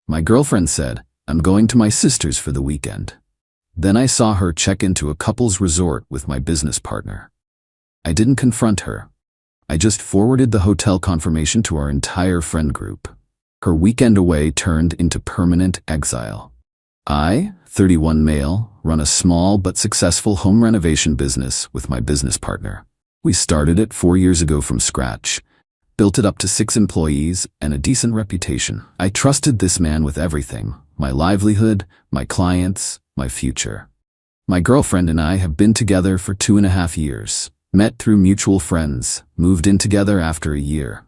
My girlfriend said, "I'm going to my sister's for the weekend." Then I saw her check into a couple's resort with my business partner. I didn't confront her. I just forwarded the hotel confirmation to our entire friend group. Her weekend away turned into permanent exile. I, 31 male, run a small but successful home renovation business with my business partner. We started it 4 years ago from scratch, built it up to 6 employees and a decent reputation. I trusted this man with everything: my livelihood, my clients, my future. My girlfriend and I have been together for 2.5 years, met through mutual friends, moved in together after a year.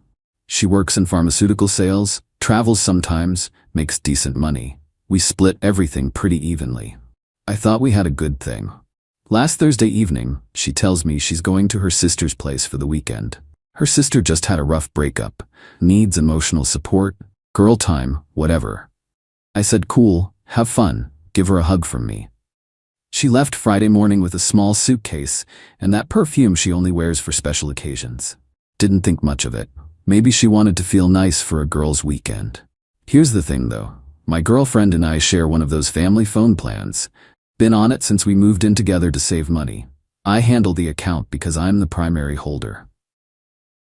She works in pharmaceutical sales, travels sometimes, makes decent money. We split everything pretty evenly. I thought we had a good thing. Last Thursday evening, she tells me she's going to her sister's place for the weekend. Her sister just had a rough breakup, needs emotional support, girl time, whatever. I said, "Cool, have fun, give her a hug from me." She left Friday morning with a small suitcase and that perfume she only wears for special occasions. Didn't think much of it. Maybe she wanted to feel nice for a girl's weekend. Here's the thing though, my girlfriend and I share one of those family phone plans. Been on it since we moved in together to save money. I handle the account because I'm the primary holder.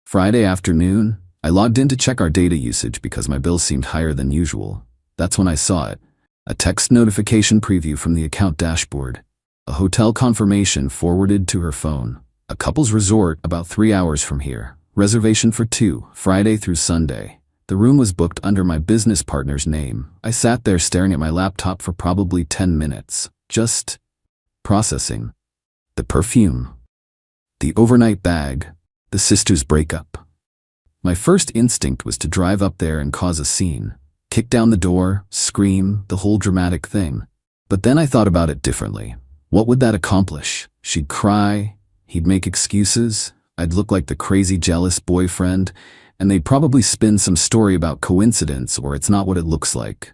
Friday afternoon, I logged in to check our data usage because my bill seemed higher than usual. That's when I saw it. A text notification preview from the account dashboard. A hotel confirmation forwarded to her phone. A couple's resort about 3 hours from here. Reservation for 2, Friday through Sunday. The room was booked under my business partner's name. I sat there staring at my laptop for probably 10 minutes. Just processing. The perfume. The overnight bag. The sisters' breakup. My first instinct was to drive up there and cause a scene. Kick down the door, scream, the whole dramatic thing. But then I thought about it differently. What would that accomplish? She'd cry, he'd make excuses, I'd look like the crazy jealous boyfriend, and they'd probably spin some story about coincidence or it's not what it looks like.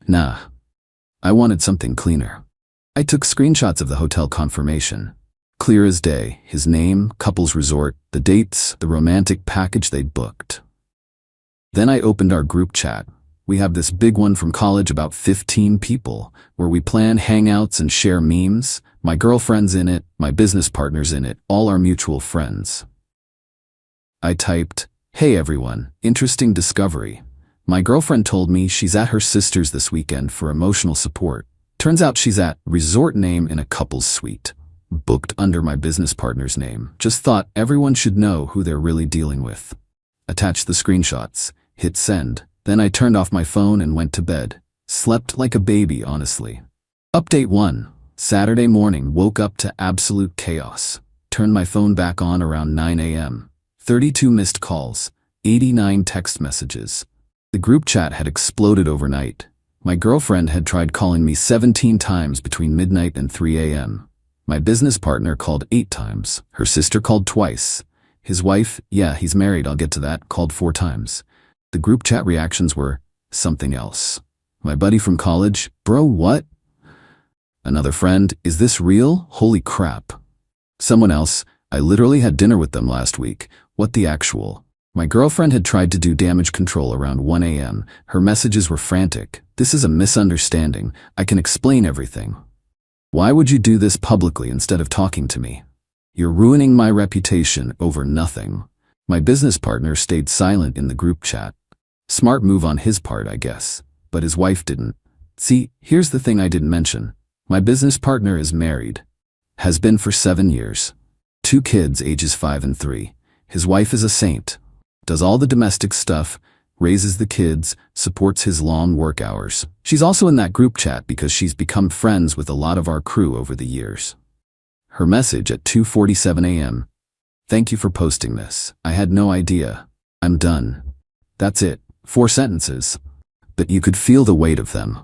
Nah. I wanted something cleaner. I took screenshots of the hotel confirmation. Clear as day, his name, couple's resort, the dates, the romantic package they'd booked. Then I opened our group chat. We have this big one from college, about 15 people, where we plan hangouts and share memes. My girlfriend's in it, my business partner's in it, all our mutual friends. I typed, "Hey everyone, interesting discovery. My girlfriend told me she's at her sister's this weekend for emotional support. Turns out she's at resort name in a couple's suite. Booked under my business partner's name. Just thought everyone should know who they're really dealing with." Attached the screenshots, hit send. Then I turned off my phone and went to bed. Slept like a baby, honestly. Update 1. Saturday morning, woke up to absolute chaos. Turned my phone back on around 9 a.m. 32 missed calls, 89 text messages. The group chat had exploded overnight. My girlfriend had tried calling me 17 times between midnight and 3 a.m. My business partner called 8 times. Her sister called twice. His wife, yeah, he's married, I'll get to that, called 4 times. The group chat reactions were something else. My buddy from college, "Bro, what?" Another friend, "Is this real? Holy crap." Someone else, "I literally had dinner with them last week. What the actual?" My girlfriend had tried to do damage control around 1 a.m. Her messages were frantic. "This is a misunderstanding. I can explain everything. Why would you do this publicly instead of talking to me? You're ruining my reputation over nothing." My business partner stayed silent in the group chat. Smart move on his part, I guess. But his wife didn't. See, here's the thing I didn't mention. My business partner is married. Has been for 7 years. 2 kids, ages 5 and 3. His wife is a saint. Does all the domestic stuff, raises the kids, supports his long work hours. She's also in that group chat because she's become friends with a lot of our crew over the years. Her message at 2:47 a.m. "Thank you for posting this. I had no idea. I'm done." That's it. 4 sentences. But you could feel the weight of them.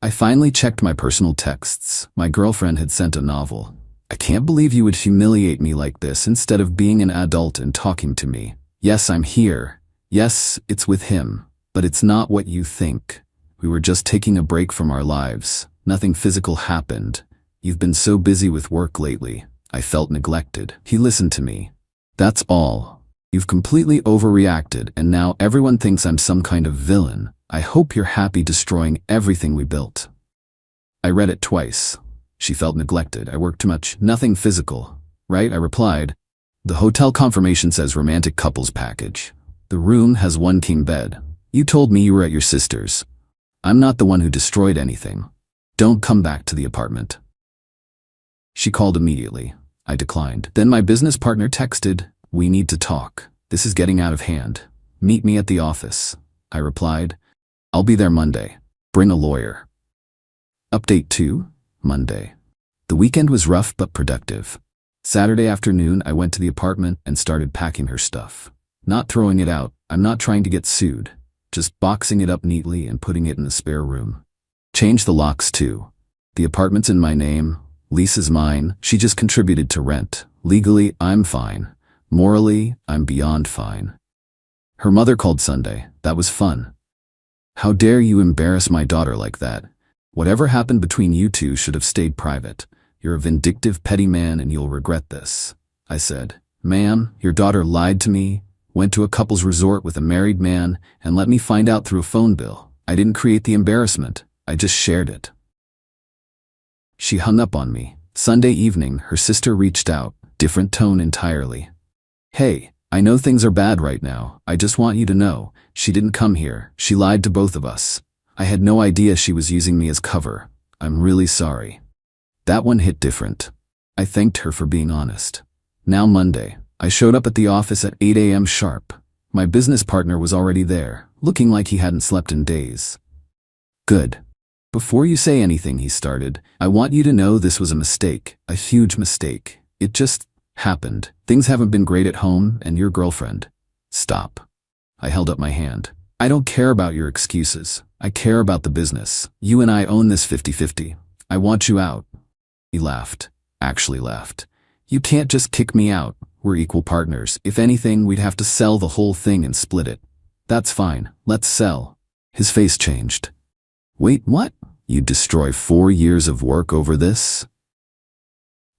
I finally checked my personal texts. My girlfriend had sent a novel. "I can't believe you would humiliate me like this instead of being an adult and talking to me. Yes, I'm here. Yes, it's with him. But it's not what you think. We were just taking a break from our lives. Nothing physical happened. You've been so busy with work lately. I felt neglected." He listened to me. "That's all. You've completely overreacted, and now everyone thinks I'm some kind of villain. I hope you're happy destroying everything we built." I read it twice. She felt neglected. I worked too much. Nothing physical, right? I replied. The hotel confirmation says romantic couples package. The room has one king bed. You told me you were at your sister's. I'm not the one who destroyed anything. Don't come back to the apartment. She called immediately. I declined. Then my business partner texted, "We need to talk. This is getting out of hand. Meet me at the office." I replied, "I'll be there Monday. Bring a lawyer." Update 2, Monday. The weekend was rough but productive. Saturday afternoon, I went to the apartment and started packing her stuff. Not throwing it out. I'm not trying to get sued. Just boxing it up neatly and putting it in the spare room. Change the locks too. The apartment's in my name. Lease is mine. She just contributed to rent. Legally, I'm fine. Morally, I'm beyond fine. Her mother called Sunday. That was fun. "How dare you embarrass my daughter like that? Whatever happened between you two should have stayed private. You're a vindictive, petty man and you'll regret this." I said, "Ma'am, your daughter lied to me, went to a couple's resort with a married man, and let me find out through a phone bill. I didn't create the embarrassment. I just shared it." She hung up on me. Sunday evening, her sister reached out, different tone entirely. "Hey, I know things are bad right now. I just want you to know, she didn't come here. She lied to both of us. I had no idea she was using me as cover. I'm really sorry." That one hit different. I thanked her for being honest. Now Monday, I showed up at the office at 8 a.m. sharp. My business partner was already there, looking like he hadn't slept in days. "Good. Before you say anything," he started, "I want you to know this was a mistake, a huge mistake. It just happened. Things haven't been great at home, and your girlfriend." "Stop." I held up my hand. "I don't care about your excuses. I care about the business. You and I own this 50-50. I want you out." He laughed. Actually laughed. "You can't just kick me out. We're equal partners. If anything, we'd have to sell the whole thing and split it." "That's fine. Let's sell." His face changed. "Wait, what? You'd destroy 4 years of work over this?"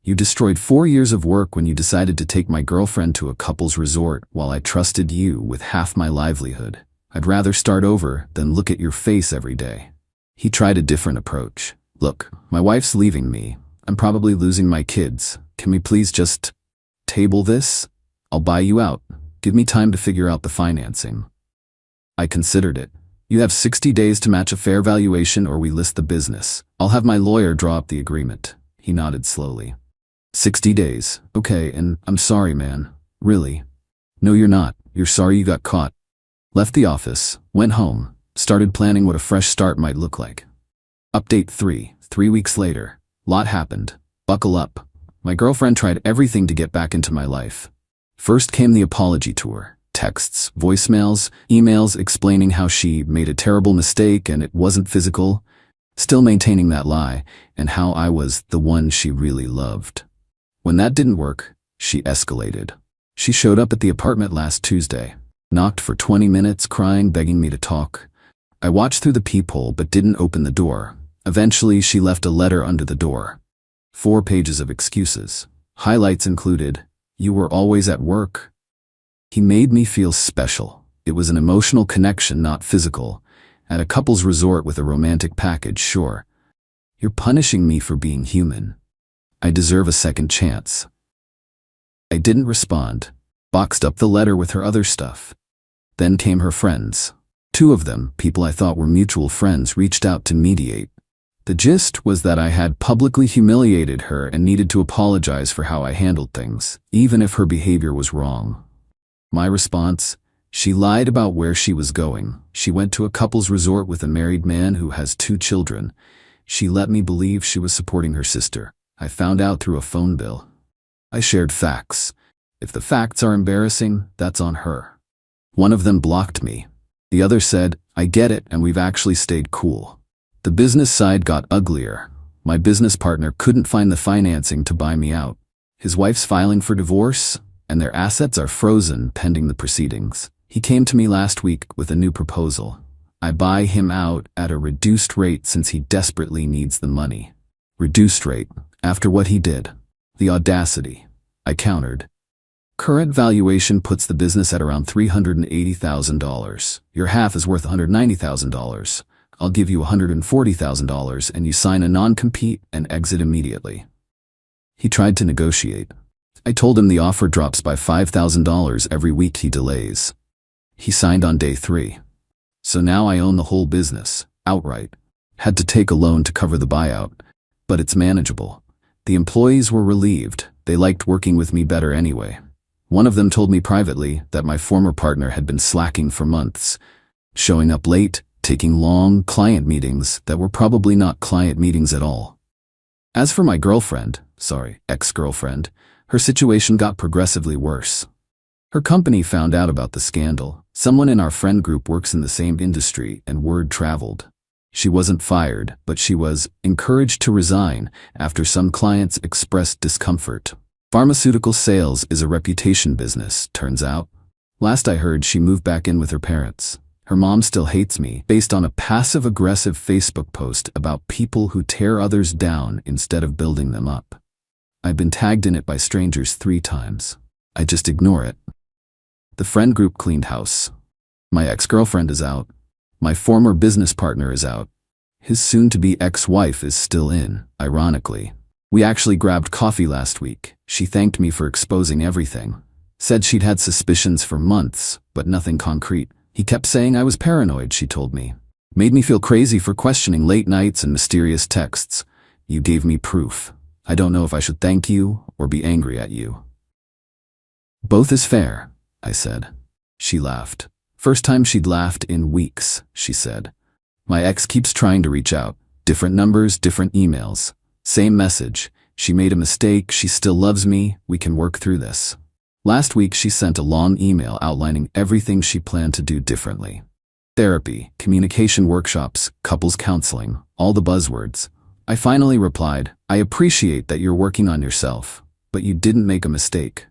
"You destroyed 4 years of work when you decided to take my girlfriend to a couple's resort while I trusted you with half my livelihood. I'd rather start over than look at your face every day." He tried a different approach. "Look, my wife's leaving me. I'm probably losing my kids. Can we please just table this? I'll buy you out. Give me time to figure out the financing." I considered it. "You have 60 days to match a fair valuation or we list the business. I'll have my lawyer draw up the agreement." He nodded slowly. 60 days. Okay, and I'm sorry, man. Really. "No, you're not. You're sorry you got caught." Left the office, went home, started planning what a fresh start might look like. Update 3, 3 weeks later. Lot happened. Buckle up. My girlfriend tried everything to get back into my life. First came the apology tour. Texts, voicemails, emails explaining how she made a terrible mistake and it wasn't physical, still maintaining that lie, and how I was the one she really loved. When that didn't work, she escalated. She showed up at the apartment last Tuesday, knocked for 20 minutes, crying, begging me to talk. I watched through the peephole but didn't open the door. Eventually, she left a letter under the door. 4 pages of excuses. Highlights included, "You were always at work." He made me feel special. It was an emotional connection, not physical. At a couple's resort with a romantic package, sure. You're punishing me for being human. I deserve a second chance. I didn't respond. Boxed up the letter with her other stuff. Then came her friends. 2 of them, people I thought were mutual friends, reached out to mediate. The gist was that I had publicly humiliated her and needed to apologize for how I handled things, even if her behavior was wrong. My response: she lied about where she was going. She went to a couple's resort with a married man who has 2 children. She let me believe she was supporting her sister. I found out through a phone bill. I shared facts. If the facts are embarrassing, that's on her. One of them blocked me. The other said, "I get it, and we've actually stayed cool." The business side got uglier. My business partner couldn't find the financing to buy me out. His wife's filing for divorce, and their assets are frozen pending the proceedings. He came to me last week with a new proposal. I buy him out at a reduced rate since he desperately needs the money. Reduced rate, after what he did. The audacity. I countered. Current valuation puts the business at around $380,000. Your half is worth $190,000. I'll give you $140,000 and you sign a non-compete and exit immediately. He tried to negotiate. I told him the offer drops by $5,000 every week he delays. He signed on day 3. So now I own the whole business, outright. Had to take a loan to cover the buyout, but it's manageable. The employees were relieved. They liked working with me better anyway. One of them told me privately that my former partner had been slacking for months, showing up late, taking long client meetings that were probably not client meetings at all. As for my ex-girlfriend, her situation got progressively worse. Her company found out about the scandal. Someone in our friend group works in the same industry and word traveled. She wasn't fired, but she was encouraged to resign after some clients expressed discomfort. Pharmaceutical sales is a reputation business, turns out. Last I heard, she moved back in with her parents. Her mom still hates me based on a passive-aggressive Facebook post about people who tear others down instead of building them up. I've been tagged in it by strangers 3 times. I just ignore it. The friend group cleaned house. My ex-girlfriend is out. My former business partner is out. His soon-to-be ex-wife is still in, ironically. We actually grabbed coffee last week. She thanked me for exposing everything. Said she'd had suspicions for months, but nothing concrete. He kept saying I was paranoid, she told me. Made me feel crazy for questioning late nights and mysterious texts. You gave me proof. I don't know if I should thank you or be angry at you. Both is fair, I said. She laughed. First time she'd laughed in weeks, she said. My ex keeps trying to reach out. Different numbers, different emails. Same message. She made a mistake, she still loves me, we can work through this. Last week she sent a long email outlining everything she planned to do differently. Therapy, communication workshops, couples counseling, all the buzzwords. I finally replied, I appreciate that you're working on yourself, but you didn't make a mistake.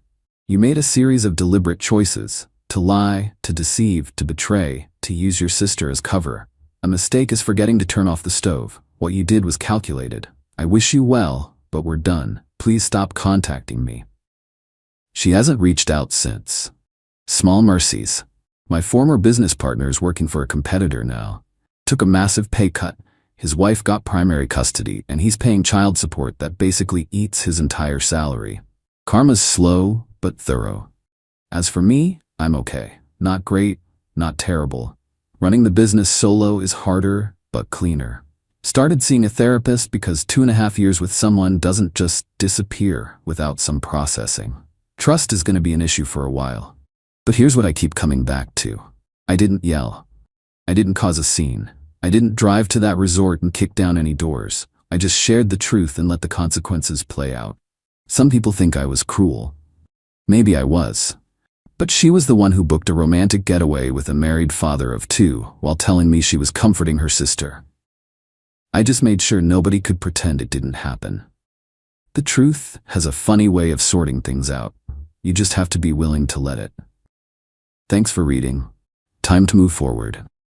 You made a series of deliberate choices, to lie, to deceive, to betray, to use your sister as cover. A mistake is forgetting to turn off the stove. What you did was calculated. I wish you well, but we're done. Please stop contacting me. She hasn't reached out since. Small mercies. My former business partner is working for a competitor now. Took a massive pay cut. His wife got primary custody, and he's paying child support that basically eats his entire salary. Karma's slow, but thorough. As for me, I'm okay. Not great, not terrible. Running the business solo is harder, but cleaner. Started seeing a therapist because 2.5 years with someone doesn't just disappear without some processing. Trust is going to be an issue for a while. But here's what I keep coming back to. I didn't yell. I didn't cause a scene. I didn't drive to that resort and kick down any doors. I just shared the truth and let the consequences play out. Some people think I was cruel. Maybe I was. But she was the one who booked a romantic getaway with a married father of 2 while telling me she was comforting her sister. I just made sure nobody could pretend it didn't happen. The truth has a funny way of sorting things out. You just have to be willing to let it. Thanks for reading. Time to move forward.